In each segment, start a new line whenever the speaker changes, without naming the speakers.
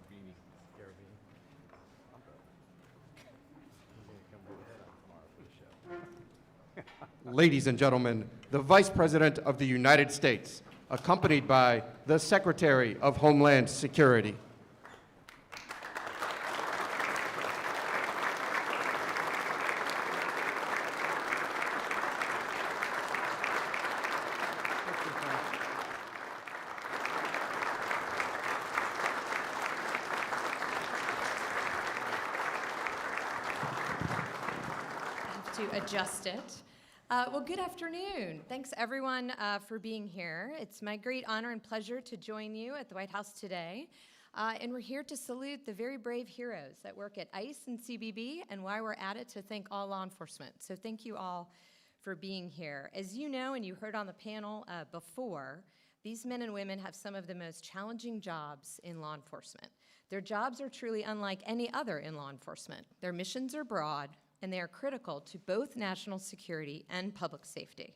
beanie. Gary beanie. I'm good. He's gonna come do the head on tomorrow for the show.
Ladies and gentlemen, the Vice President of the United States, accompanied by the Secretary of Homeland Security.
To adjust it. Well, good afternoon. Thanks everyone for being here. It's my great honor and pleasure to join you at the White House today. And we're here to salute the very brave heroes that work at ICE and CBP, and while we're at it, to thank all law enforcement. So thank you all for being here. As you know, and you heard on the panel before, these men and women have some of the most challenging jobs in law enforcement. Their jobs are truly unlike any other in law enforcement. Their missions are broad, and they are critical to both national security and public safety.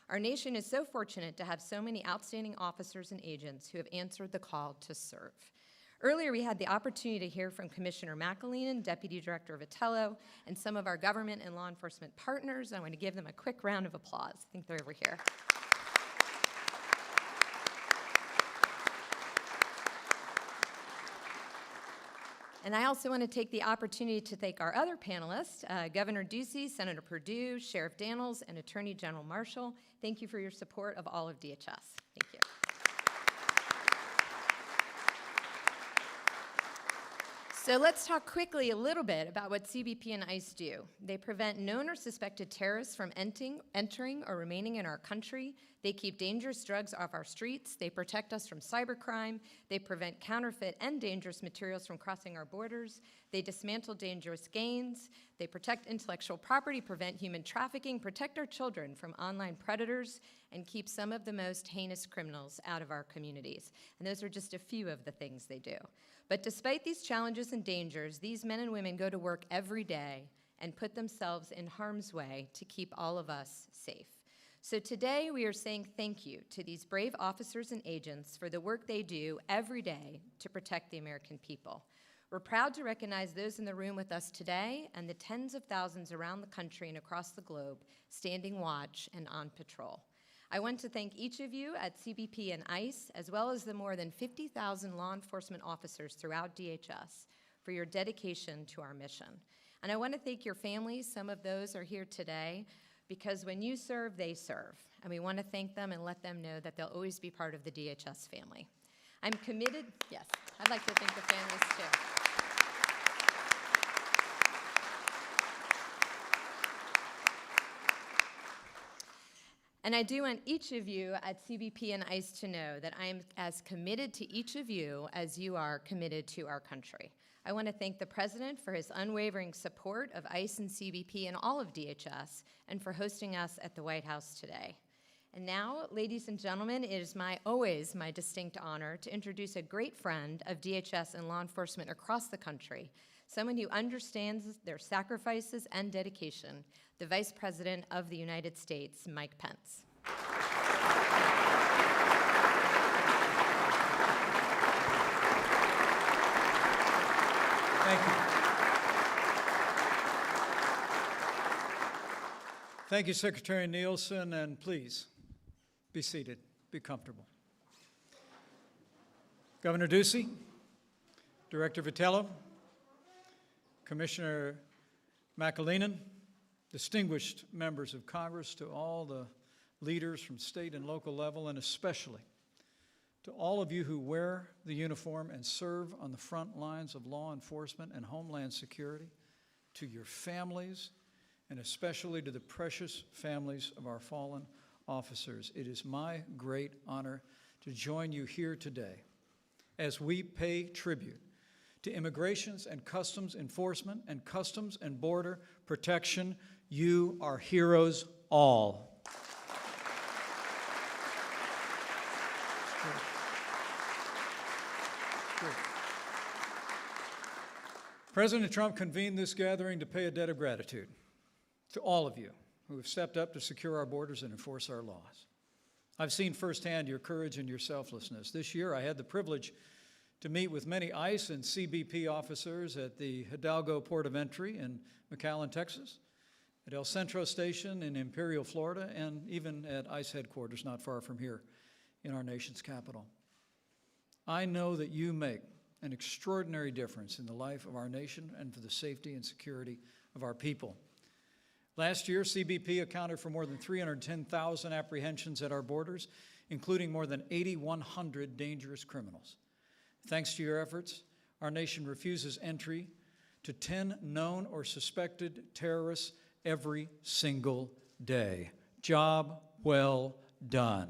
Our nation is so fortunate to have so many outstanding officers and agents who have answered the call to serve. Earlier, we had the opportunity to hear from Commissioner McAleenan, Deputy Director Vitello, and some of our government and law enforcement partners. I want to give them a quick round of applause. I think they're over here. And I also want to take the opportunity to thank our other panelists, Governor Ducey, Senator Perdue, Sheriff Daniels, and Attorney General Marshall. Thank you for your support of all of DHS. Thank you. So let's talk quickly a little bit about what CBP and ICE do. They prevent known or suspected terrorists from entering or remaining in our country. They keep dangerous drugs off our streets. They protect us from cybercrime. They prevent counterfeit and dangerous materials from crossing our borders. They dismantle dangerous gangs. They protect intellectual property, prevent human trafficking, protect our children from online predators, and keep some of the most heinous criminals out of our communities. And those are just a few of the things they do. But despite these challenges and dangers, these men and women go to work every day and put themselves in harm's way to keep all of us safe. So today we are saying thank you to these brave officers and agents for the work they do every day to protect the American people. We're proud to recognize those in the room with us today and the tens of thousands around the country and across the globe standing watch and on patrol. I want to thank each of you at CBP and ICE, as well as the more than 50,000 law enforcement officers throughout DHS, for your dedication to our mission. And I want to thank your families. Some of those are here today, because when you serve, they serve. And we want to thank them and let them know that they'll always be part of the DHS family. I'm committed, yes, I'd like to thank the families too. And I do want each of you at CBP and ICE to know that I am as committed to each of you as you are committed to our country. I want to thank the President for his unwavering support of ICE and CBP and all of DHS, and for hosting us at the White House today. And now, ladies and gentlemen, it is always my distinct honor to introduce a great friend of DHS and law enforcement across the country, someone who understands their sacrifices and dedication, the Vice President of the United States, Mike Pence.
Thank you. Thank you, Secretary Nielsen, and please be seated, be comfortable. Governor Ducey, Director Vitello, Commissioner McAleenan, distinguished members of Congress, to all the leaders from state and local level, and especially to all of you who wear the uniform and serve on the front lines of law enforcement and homeland security, to your families, and especially to the precious families of our fallen officers. It is my great honor to join you here today as we pay tribute to immigrations and customs enforcement and customs and border protection. You are heroes all. President Trump convened this gathering to pay a debt of gratitude to all of you who have stepped up to secure our borders and enforce our laws. I've seen firsthand your courage and your selflessness. This year I had the privilege to meet with many ICE and CBP officers at the Hidalgo Port of Entry in McAllen, Texas, at El Centro Station in Imperial, Florida, and even at ICE headquarters not far from here in our nation's capital. I know that you make an extraordinary difference in the life of our nation and for the safety and security of our people. Last year, CBP accounted for more than 310,000 apprehensions at our borders, including more than 8,100 dangerous criminals. Thanks to your efforts, our nation refuses entry to 10 known or suspected terrorists every single day. Job well done.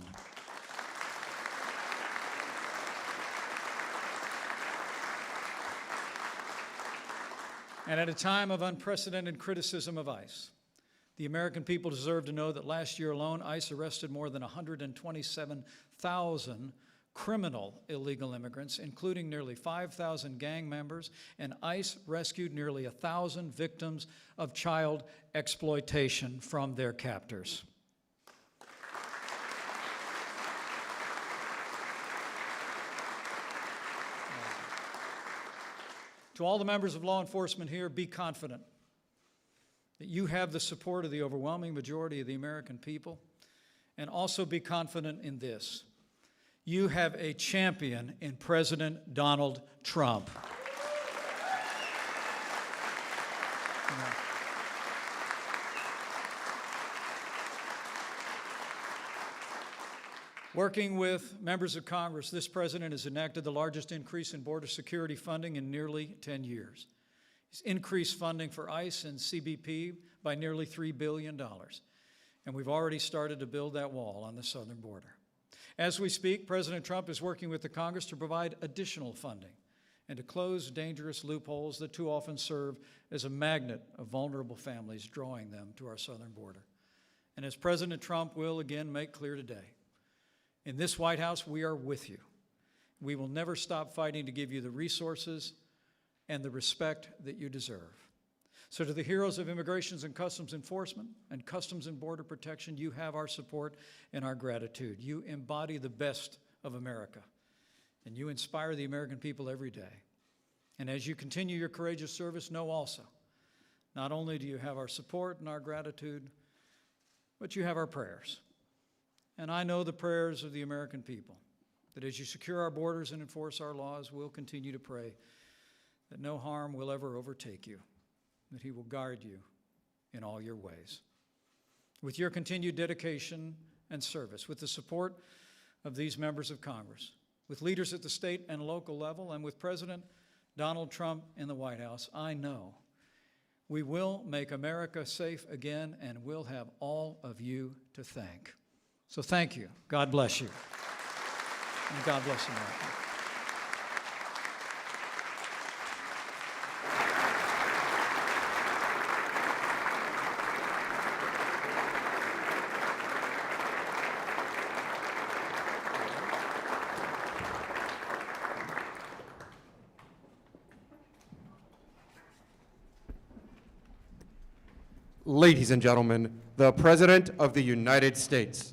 And at a time of unprecedented criticism of ICE, the American people deserve to know that last year alone, ICE arrested more than 127,000 criminal illegal immigrants, including nearly 5,000 gang members, and ICE rescued nearly 1,000 victims of child exploitation from their captors. To all the members of law enforcement here, be confident that you have the support of the overwhelming majority of the American people, and also be confident in this: you have a champion in President Donald Trump. Working with members of Congress, this president has enacted the largest increase in border security funding in nearly 10 years. He's increased funding for ICE and CBP by nearly $3 billion, and we've already started to build that wall on the southern border. As we speak, President Trump is working with the Congress to provide additional funding and to close dangerous loopholes that too often serve as a magnet of vulnerable families, drawing them to our southern border. And as President Trump will again make clear today, in this White House, we are with you. We will never stop fighting to give you the resources and the respect that you deserve. So to the heroes of Immigrations and Customs Enforcement and Customs and Border Protection, you have our support and our gratitude. You embody the best of America, and you inspire the American people every day. And as you continue your courageous service, know also, not only do you have our support and our gratitude, but you have our prayers. And I know the prayers of the American people, that as you secure our borders and enforce our laws, we'll continue to pray that no harm will ever overtake you, that He will guard you in all your ways. With your continued dedication and service, with the support of these members of Congress, with leaders at the state and local level, and with President Donald Trump in the White House, I know we will make America safe again, and we'll have all of you to thank. So thank you. God bless you. And God bless America.
Ladies and gentlemen, the President of the United States.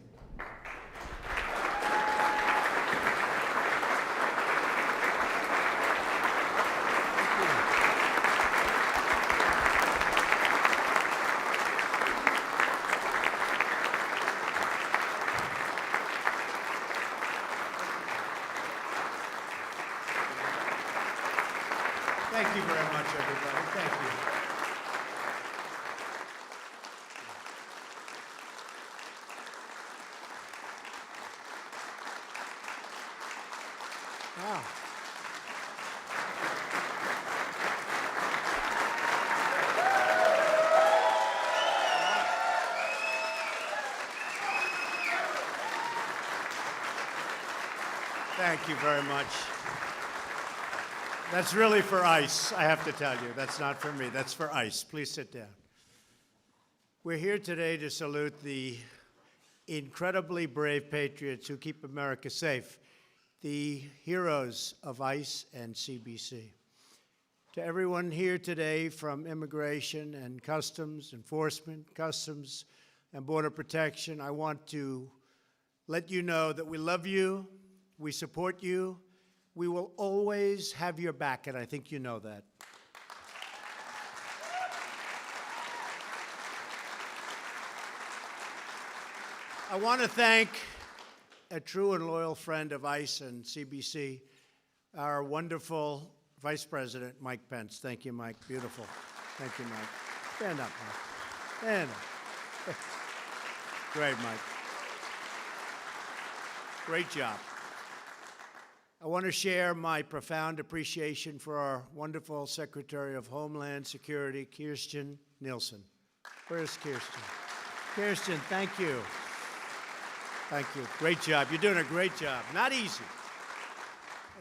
Thank you very much, everybody. Thank you. Wow. Thank you very much. That's really for ICE, I have to tell you. That's not for me. That's for ICE. Please sit down. We're here today to salute the incredibly brave patriots who keep America safe, the heroes of ICE and CBC. To everyone here today from Immigration and Customs Enforcement, Customs and Border Protection, I want to let you know that we love you, we support you, We will always have your back, and I think you know that. I want to thank a true and loyal friend of ICE and CBC, our wonderful Vice President, Mike Pence. Thank you, Mike. Beautiful. Thank you, Mike. Stand up, Mike. Stand up. Great, Mike. Great job. I want to share my profound appreciation for our wonderful Secretary of Homeland Security, Kirstjen Nielsen. Where's Kirstjen? Kirstjen, thank you. Thank you. Great job. You're doing a great job. Not easy.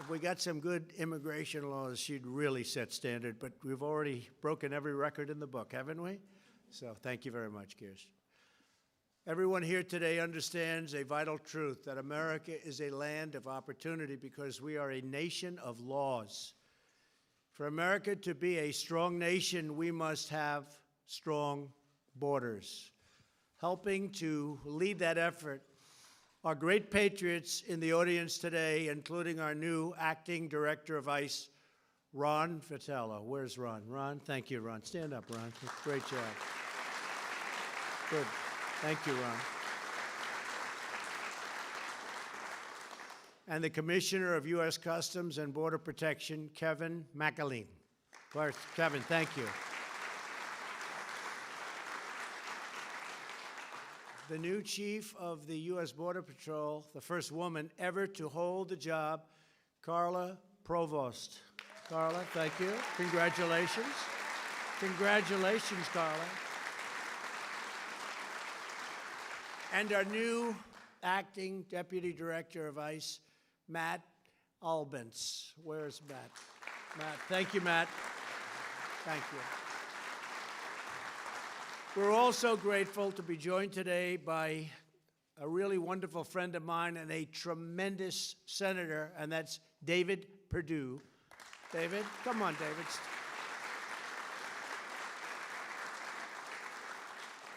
If we got some good immigration laws, she'd really set standard, but we've already broken every record in the book, haven't we? So thank you very much, Kirstjen. Everyone here today understands a vital truth, that America is a land of opportunity because we are a nation of laws. For America to be a strong nation, we must have strong borders. Helping to lead that effort are great patriots in the audience today, including our new acting director of ICE, Ron Vitello. Where's Ron? Ron, thank you, Ron. Stand up, Ron. Great job. Good. Thank you, Ron. And the Commissioner of U.S. Customs and Border Protection, Kevin McAleen. Kevin, thank you. The new chief of the U.S. Border Patrol, the first woman ever to hold the job, Carla Provost. Carla, thank you. Congratulations. Congratulations, Carla. And our new acting Deputy Director of ICE, Matt Albence. Where's Matt? Matt, thank you, Matt. Thank you. We're also grateful to be joined today by a really wonderful friend of mine and a tremendous senator, and that's David Perdue. David, come on, David.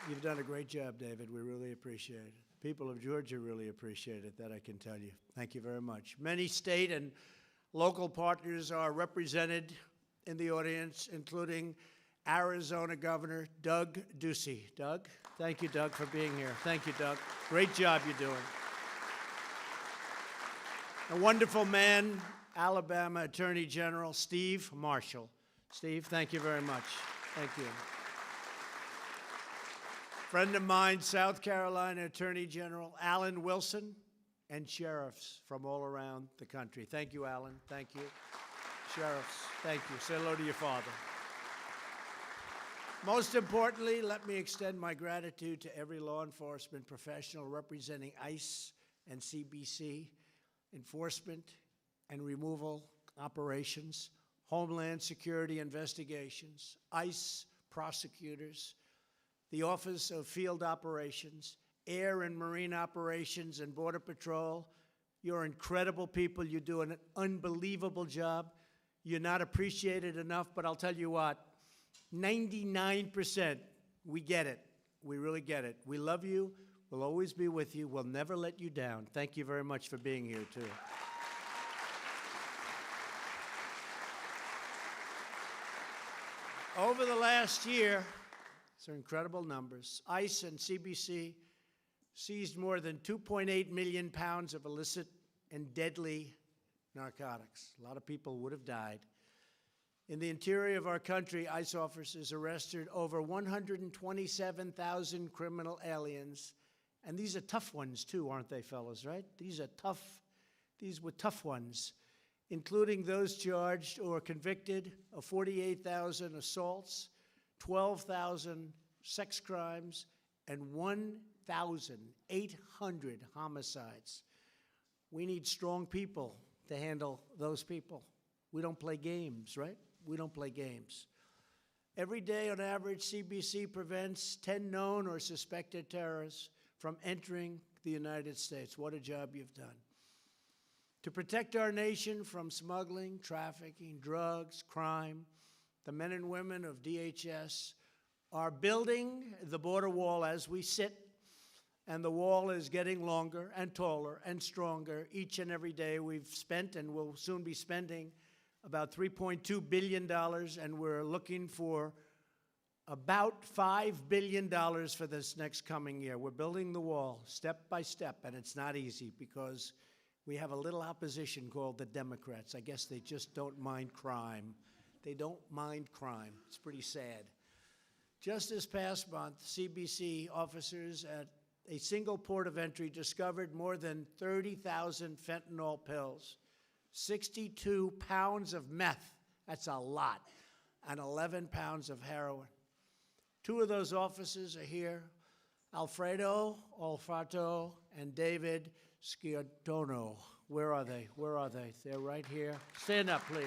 You've done a great job, David. We really appreciate it. People of Georgia really appreciate it, that I can tell you. Thank you very much. Many state and local partners are represented in the audience, including Arizona Governor Doug Ducey. Doug, thank you, Doug, for being here. Thank you, Doug. Great job you're doing. A wonderful man, Alabama Attorney General Steve Marshall. Steve, thank you very much. Thank you. Friend of mine, South Carolina Attorney General Alan Wilson, and sheriffs from all around the country. Thank you, Alan. Thank you. Sheriffs, thank you. Say hello to your father. Most importantly, let me extend my gratitude to every law enforcement professional representing ICE and CBC, enforcement and removal operations, Homeland Security investigations, ICE prosecutors, the Office of Field Operations, Air and Marine Operations, and Border Patrol. You're incredible people. You do an unbelievable job. You're not appreciated enough, but I'll tell you what, 99%, we get it. We really get it. We love you. We'll always be with you. We'll never let you down. Thank you very much for being here, too. Over the last year, these are incredible numbers, ICE and CBC seized more than 2.8 million pounds of illicit and deadly narcotics. A lot of people would have died. In the interior of our country, ICE officers arrested over 127,000 criminal aliens. And these are tough ones, too, aren't they, fellas, right? These were tough ones, including those charged or convicted of 48,000 assaults, 12,000 sex crimes, and 1,800 homicides. We need strong people to handle those people. We don't play games, right? We don't play games. Every day, on average, CBC prevents 10 known or suspected terrorists from entering the United States. What a job you've done. To protect our nation from smuggling, trafficking, drugs, crime, the men and women of DHS are building the border wall as we sit And the wall is getting longer and taller and stronger each and every day. We've spent and will soon be spending about $3.2 billion, and we're looking for about $5 billion for this next coming year. We're building the wall step by step, and it's not easy because we have a little opposition called the Democrats. I guess they just don't mind crime. They don't mind crime. It's pretty sad. Just this past month, CBC officers at a single port of entry discovered more than 30,000 fentanyl pills, 62 pounds of meth, that's a lot, and 11 pounds of heroin. Two of those officers are here, Alfredo Olfato and David Sciordono. Where are they? Where are they? They're right here. Stand up, please.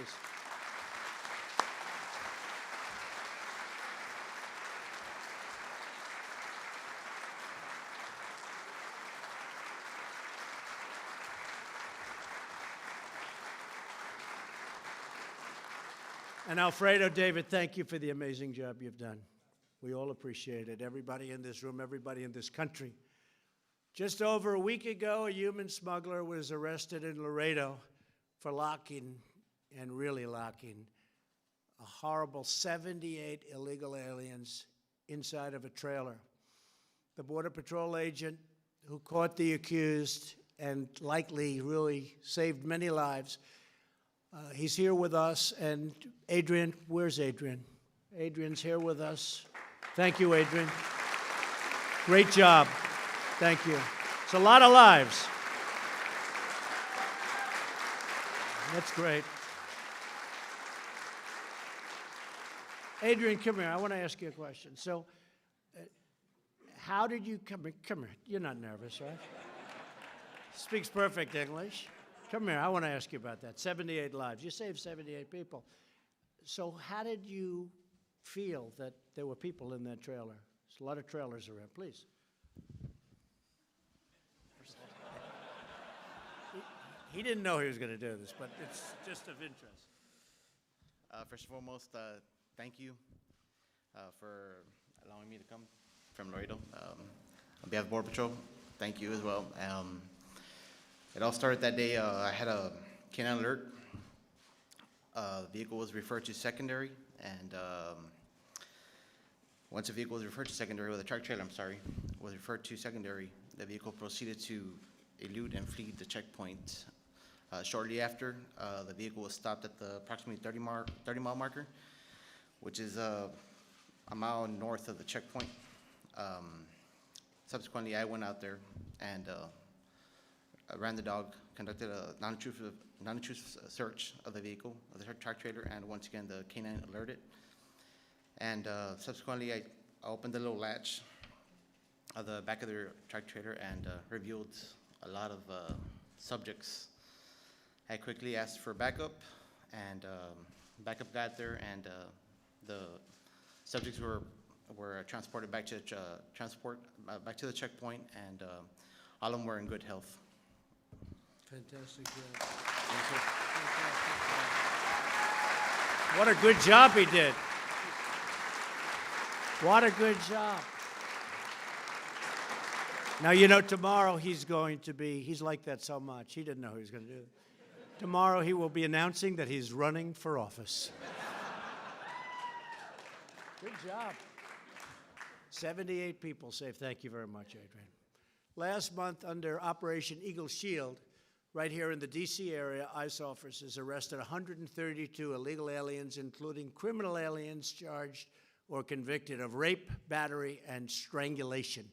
And Alfredo, David, thank you for the amazing job you've done. We all appreciate it. Everybody in this room, everybody in this country. Just over a week ago, a human smuggler was arrested in Laredo for locking, and really locking, a horrible 78 illegal aliens inside of a trailer. The Border Patrol agent who caught the accused and likely really saved many lives, he's here with us. And Adrian, where's Adrian? Adrian's here with us. Thank you, Adrian. Great job. Thank you. It's a lot of lives. That's great. Adrian, come here. I want to ask you a question. So, how did you come here? You're not nervous, right? Speaks perfect English. Come here. I want to ask you about that. 78 lives. You saved 78 people. So, how did you feel that there were people in that trailer? There's a lot of trailers around. Please. He didn't know he was going to do this, but it's just of interest.
First and foremost, thank you for allowing me to come from Laredo. On behalf of Border Patrol, thank you as well. It all started that day. I had a canine alert. The vehicle was referred to secondary, and once the vehicle was referred to secondary, or the truck trailer, was referred to secondary, the vehicle proceeded to elude and flee the checkpoint. Shortly after, the vehicle was stopped at the approximately 30-mile marker, which is a mile north of the checkpoint. Subsequently, I went out there and I ran the dog, conducted a non-intrusive search of the vehicle, of the truck trailer, and once again, the canine alerted. And subsequently, I opened the little latch of the back of the truck trailer and revealed a lot of subjects. I quickly asked for backup, and backup got there, and the subjects were transported back to back to the checkpoint, and all of them were in good health.
Fantastic job. What a good job he did. What a good job. Now, you know, tomorrow he's like that so much. He didn't know he was going to do it. Tomorrow he will be announcing that he's running for office. Good job. 78 people saved. Thank you very much, Adrian. Last month, under Operation Eagle Shield, right here in the D.C. area, ICE officers arrested 132 illegal aliens, including criminal aliens charged or convicted of rape, battery, and strangulation.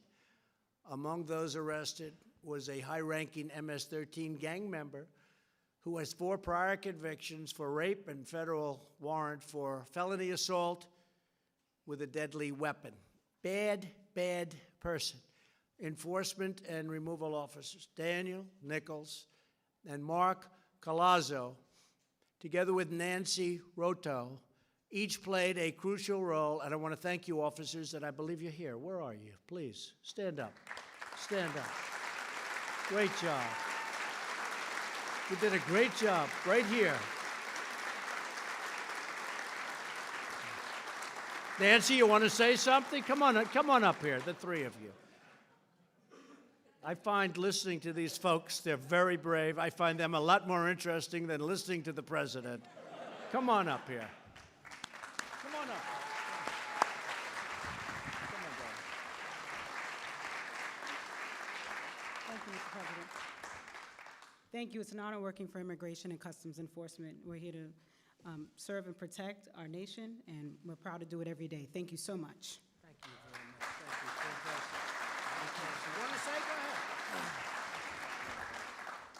Among those arrested was a high-ranking MS-13 gang member who has 4 prior convictions for rape and federal warrant for felony assault with a deadly weapon. Bad, bad person. Enforcement and removal officers, Daniel Nichols and Mark Colazzo, together with Nancy Roto, each played a crucial role, and I want to thank you, officers, and I believe you're here. Where are you? Please, stand up. Stand up. Great job. You did a great job right here. Nancy, you want to say something? Come on up here, the three of you. I find listening to these folks, they're very brave. I find them a lot more interesting than listening to the president. Come on up here. Come on up. Come on, darling.
Thank you, Mr. President. Thank you. It's an honor working for Immigration and Customs Enforcement. We're here to serve and protect our nation, and we're proud to do it every day. Thank you so much.
Thank you very much. Thank you. Fantastic. You want to say? Go ahead.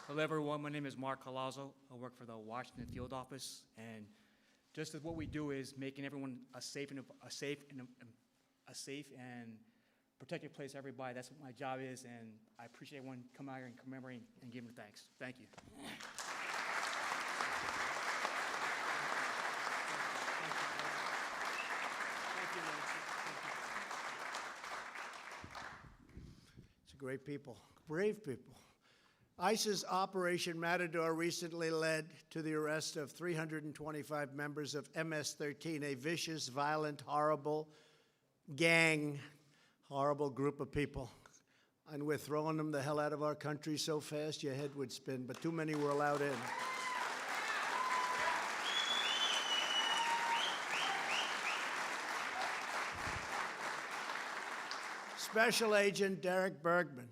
Hello, everyone. My name is Mark Colazzo. I work for the Washington Field Office, and just as what we do is making everyone a safe and protected place for everybody. That's what my job is, and I appreciate everyone coming out here and commemorating and giving thanks. Thank you.
It's great people, brave people. ICE's Operation Matador recently led to the arrest of 325 members of MS-13, a vicious, violent, horrible gang, horrible group of people. And we're throwing them the hell out of our country so fast your head would spin, but too many were allowed in. Special Agent Derek Bergman,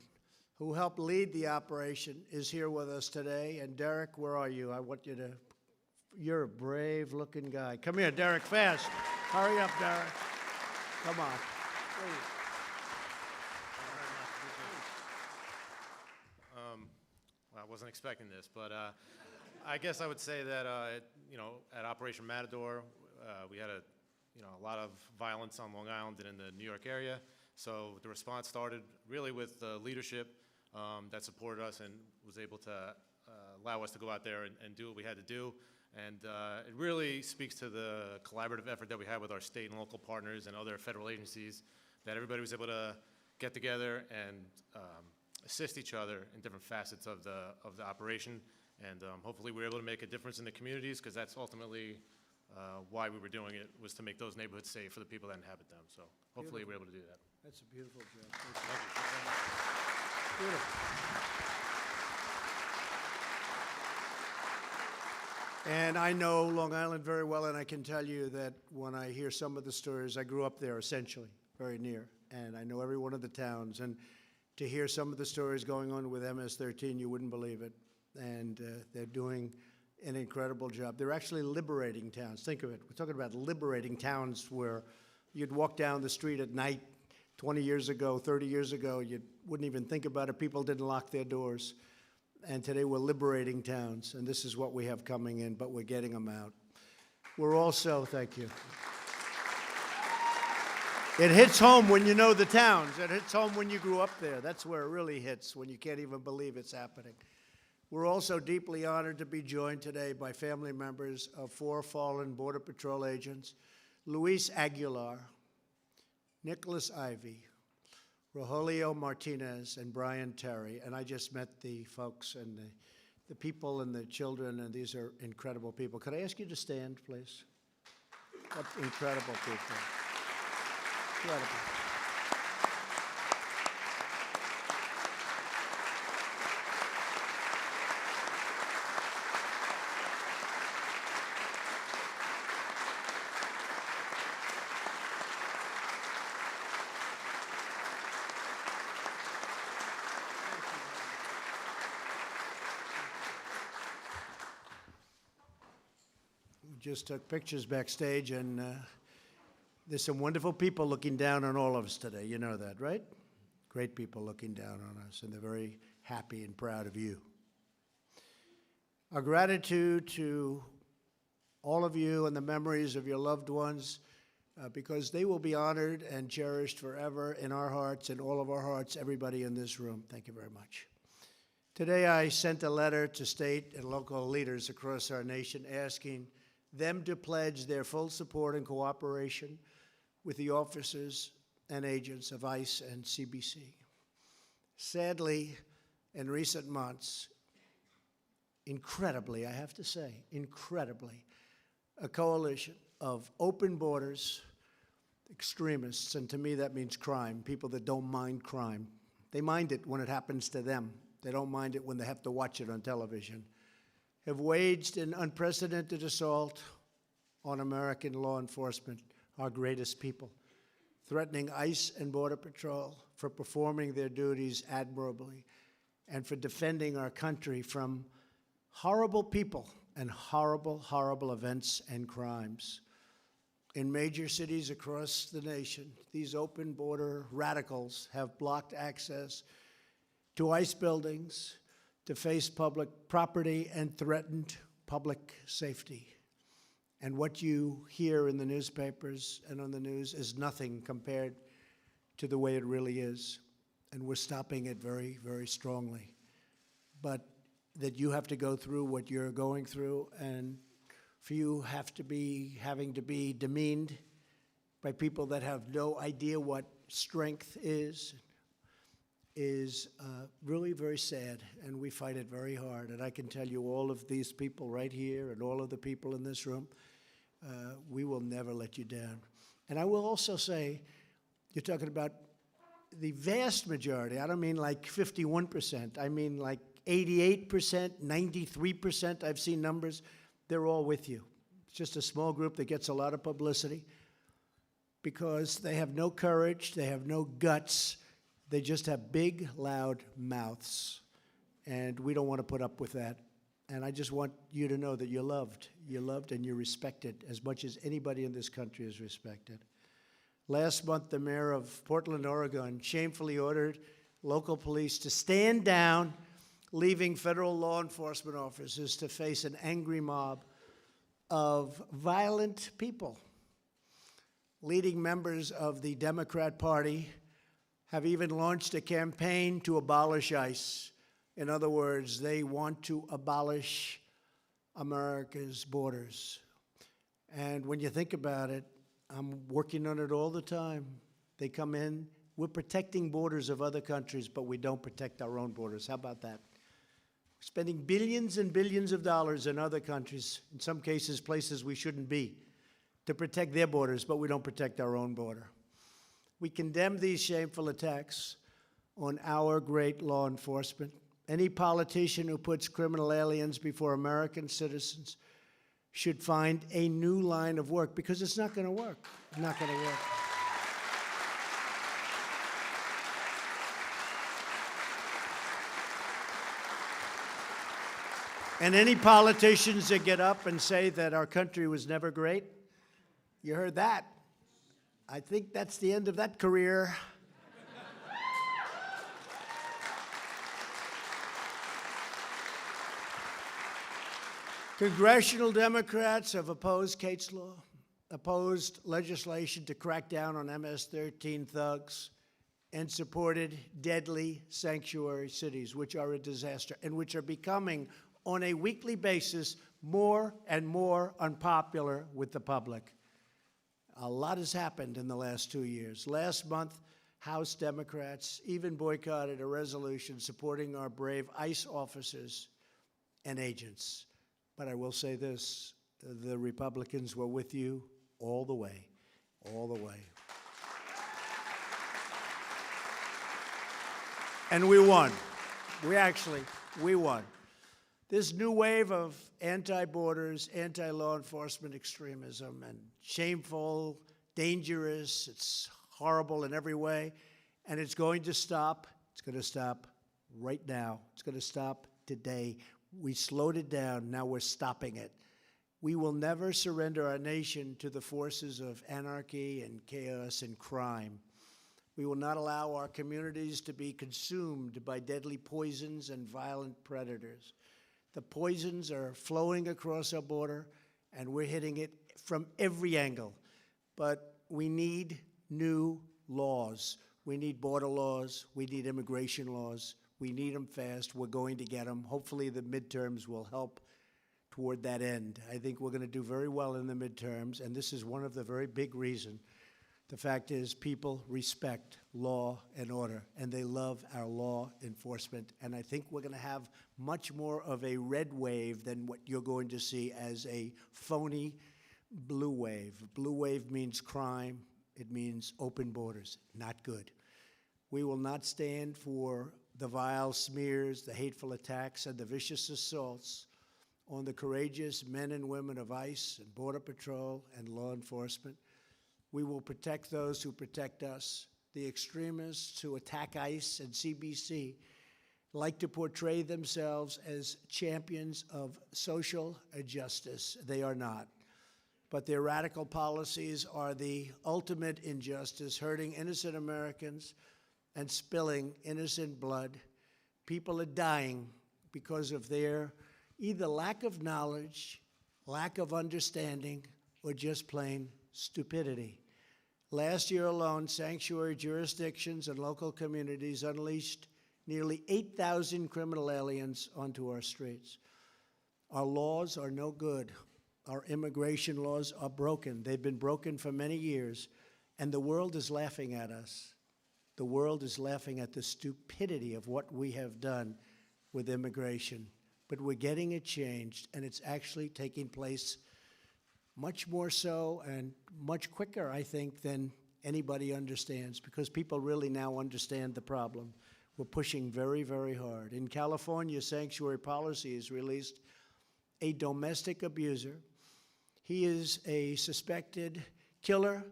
who helped lead the operation, is here with us today. And Derek, where are you? I want you to, you're a brave-looking guy. Come here, Derek, fast. Hurry up, Derek. Come on, please.
Well, I wasn't expecting this, but I guess I would say that, at Operation Matador, we had a lot of violence on Long Island and in the New York area. So the response started really with the leadership that supported us and was able to allow us to go out there and do what we had to do. And it really speaks to the collaborative effort that we had with our state and local partners and other federal agencies, that everybody was able to get together and assist each other in different facets of the operation. And hopefully we were able to make a difference in the communities, because that's ultimately why we were doing it, was to make those neighborhoods safe for the people that inhabit them. So hopefully we're able to do that.
That's a beautiful job. Beautiful. And I know Long Island very well, and I can tell you that when I hear some of the stories, I grew up there essentially, very near, and I know every one of the towns. And to hear some of the stories going on with MS-13, you wouldn't believe it. And they're doing an incredible job. They're actually liberating towns. Think of it. We're talking about liberating towns where you'd walk down the street at night 20 years ago, 30 years ago, you wouldn't even think about it. People didn't lock their doors. And today we're liberating towns, and this is what we have coming in, but we're getting them out. We're also, thank you. It hits home when you know the towns. It hits home when you grew up there. That's where it really hits, when you can't even believe it's happening. We're also deeply honored to be joined today by family members of 4 fallen Border Patrol agents: Luis Aguilar, Nicholas Ivey, Rogelio Martinez, and Brian Terry. And I just met the folks and the people and the children, and these are incredible people. Could I ask you to stand, please? What incredible people. Incredible. Just took pictures backstage, and there's some wonderful people looking down on all of us today. You know that, right? Great people looking down on us, and they're very happy and proud of you. Our gratitude to all of you and the memories of your loved ones, because they will be honored and cherished forever in our hearts, in all of our hearts, everybody in this room. Thank you very much. Today I sent a letter to state and local leaders across our nation asking them to pledge their full support and cooperation with the officers and agents of ICE and CBC. Sadly, in recent months, incredibly, I have to say, incredibly, a coalition of open borders extremists, and to me that means crime, people that don't mind crime, They mind it when it happens to them. They don't mind it when they have to watch it on television, have waged an unprecedented assault on American law enforcement, our greatest people, threatening ICE and Border Patrol for performing their duties admirably and for defending our country from horrible people and horrible, horrible events and crimes. In major cities across the nation, these open border radicals have blocked access to ICE buildings, to face public property, and threatened public safety. And what you hear in the newspapers and on the news is nothing compared to the way it really is. And we're stopping it very, very strongly. But that you have to go through what you're going through, and for you having to be demeaned by people that have no idea what strength is really very sad, and we fight it very hard. And I can tell you, all of these people right here and all of the people in this room, we will never let you down. And I will also say, you're talking about the vast majority. I don't mean like 51%. I mean like 88%, 93%. I've seen numbers. They're all with you. It's just a small group that gets a lot of publicity because they have no courage, they have no guts, they just have big, loud mouths. And we don't want to put up with that. And I just want you to know that you're loved. You're loved and you're respected as much as anybody in this country is respected. Last month, the mayor of Portland, Oregon, shamefully ordered local police to stand down, leaving federal law enforcement officers to face an angry mob of violent people. Leading members of the Democrat Party have even launched a campaign to abolish ICE. In other words, they want to abolish America's borders. And when you think about it, I'm working on it all the time. They come in, we're protecting borders of other countries, but we don't protect our own borders. How about that? We're spending billions and billions of dollars in other countries, in some cases places we shouldn't be, to protect their borders, but we don't protect our own border. We condemn these shameful attacks on our great law enforcement. Any politician who puts criminal aliens before American citizens should find a new line of work, because it's not going to work. It's not going to work. And any politicians that get up and say that our country was never great, you heard that. I think that's the end of that career. Congressional Democrats have opposed Kate's Law, opposed legislation to crack down on MS-13 thugs, and supported deadly sanctuary cities, which are a disaster and which are becoming, on a weekly basis, more and more unpopular with the public. A lot has happened in the last 2 years. Last month, House Democrats even boycotted a resolution supporting our brave ICE officers and agents. But I will say this, the Republicans were with you all the way, all the way. And we won. We won. This new wave of anti-borders, anti-law enforcement extremism, and shameful, dangerous, it's horrible in every way, and it's going to stop. It's going to stop right now. It's going to stop today. We slowed it down, now we're stopping it. We will never surrender our nation to the forces of anarchy and chaos and crime. We will not allow our communities to be consumed by deadly poisons and violent predators. The poisons are flowing across our border, and we're hitting it from every angle. But we need new laws. We need border laws. We need immigration laws. We need them fast. We're going to get them. Hopefully the midterms will help toward that end. I think we're going to do very well in the midterms, and this is one of the very big reasons. The fact is, people respect law and order, and they love our law enforcement. And I think we're going to have much more of a red wave than what you're going to see as a phony blue wave. Blue wave means crime. It means open borders. Not good. We will not stand for the vile smears, the hateful attacks, and the vicious assaults on the courageous men and women of ICE and Border Patrol and law enforcement. We will protect those who protect us. The extremists who attack ICE and CBC like to portray themselves as champions of social justice. They are not. But their radical policies are the ultimate injustice, hurting innocent Americans and spilling innocent blood. People are dying because of their either lack of knowledge, lack of understanding, or just plain stupidity. Last year alone, sanctuary jurisdictions and local communities unleashed nearly 8,000 criminal aliens onto our streets. Our laws are no good. Our immigration laws are broken. They've been broken for many years, and the world is laughing at us. The world is laughing at the stupidity of what we have done with immigration. But we're getting it changed, and it's actually taking place much more so and much quicker, I think, than anybody understands, because people really now understand the problem. We're pushing very, very hard. In California, Sanctuary Policy has released a domestic abuser. He is a suspected killer.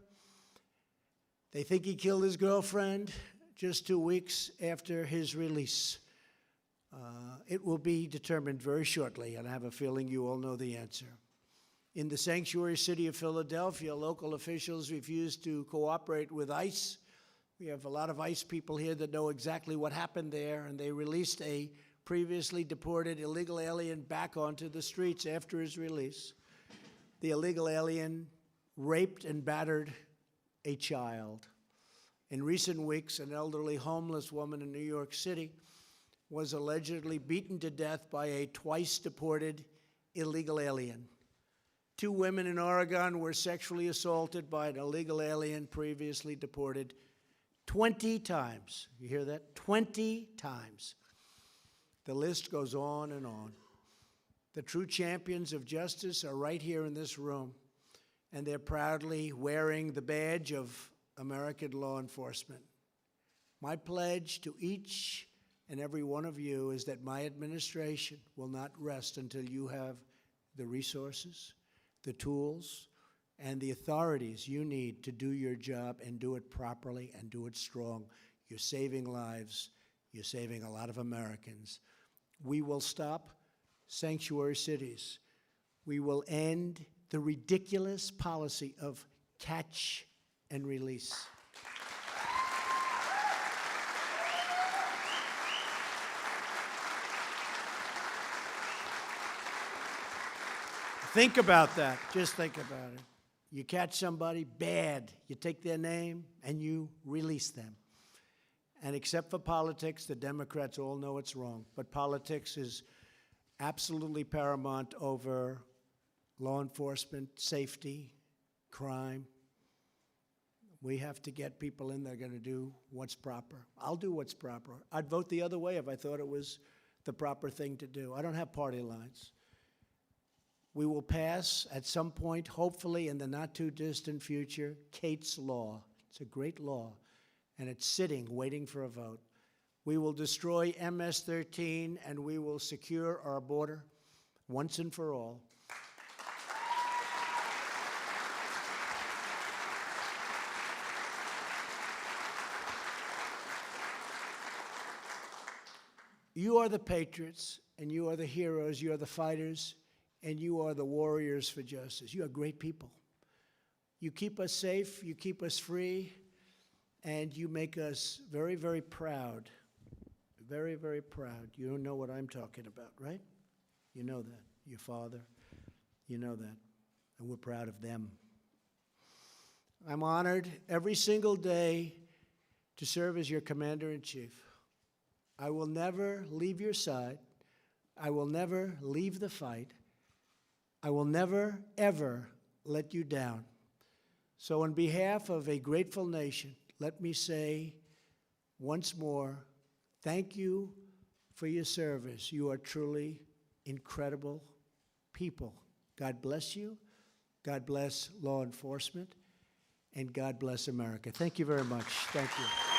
They think he killed his girlfriend just 2 weeks after his release. It will be determined very shortly, and I have a feeling you all know the answer. In the sanctuary city of Philadelphia, local officials refused to cooperate with ICE. We have a lot of ICE people here that know exactly what happened there, and they released a previously deported illegal alien back onto the streets after his release. The illegal alien raped and battered a child. In recent weeks, an elderly homeless woman in New York City was allegedly beaten to death by a twice-deported illegal alien. 2 women in Oregon were sexually assaulted by an illegal alien previously deported 20 times. You hear that? 20 times. The list goes on and on. The true champions of justice are right here in this room, and they're proudly wearing the badge of American law enforcement. My pledge to each and every one of you is that my administration will not rest until you have the resources, the tools, and the authorities you need to do your job and do it properly and do it strong. You're saving lives. You're saving a lot of Americans. We will stop sanctuary cities. We will end the ridiculous policy of catch and release. Think about that. Just think about it. You catch somebody bad, you take their name, and you release them. And except for politics, the Democrats all know it's wrong. But politics is absolutely paramount over law enforcement, safety, crime. We have to get people in that are going to do what's proper. I'll do what's proper. I'd vote the other way if I thought it was the proper thing to do. I don't have party lines. We will pass at some point, hopefully in the not-too-distant future, Kate's Law. It's a great law, and it's sitting, waiting for a vote. We will destroy MS-13, and we will secure our border once and for all. You are the patriots, and you are the heroes, you are the fighters, and you are the warriors for justice. You are great people. You keep us safe, you keep us free, and you make us very, very proud. Very, very proud. You know what I'm talking about, right? You know that. Your father, you know that. And we're proud of them. I'm honored every single day to serve as your commander-in-chief. I will never leave your side. I will never leave the fight. I will never, ever let you down. So on behalf of a grateful nation, let me say once more, thank you for your service. You are truly incredible people. God bless you. God bless law enforcement. And God bless America. Thank you very much. Thank you.